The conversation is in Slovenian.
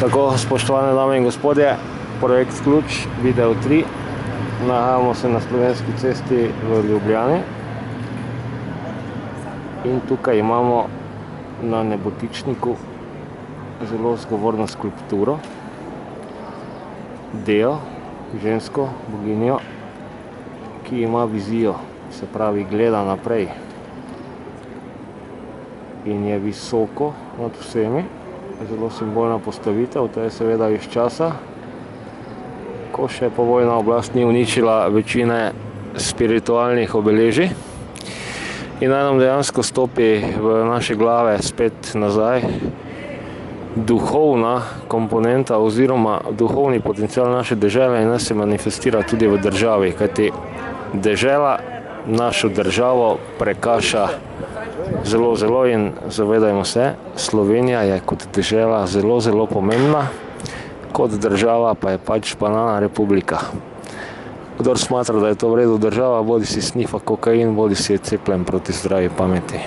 Tako, spoštovane dame in gospodje, projekt Ključ, video 3. Nahajamo se na Slovenski cesti v Ljubljani. In tukaj imamo na nebotičniku zelo zgovorno skulpturo. Deo, žensko boginjo, ki ima vizijo, se pravi gleda naprej. In je visoko nad vsemi. Zelo simbolna postavitev, to je seveda iz časa, ko še povojna oblast ni uničila večine spiritualnih obeležij. In naj nam dejansko stopi v naše glave spet nazaj duhovna komponenta oziroma duhovni potencial naše dežele in naj se manifestira tudi v državi, kajti dežela našo državo prekaša zelo in zavedajmo se, Slovenija je kot dežela zelo pomembna, kot država pa je pač banana republika. Kdor smatra, da je to v redu država, bodi si snifa kokain, bodi si je cepljen proti zdravi pameti.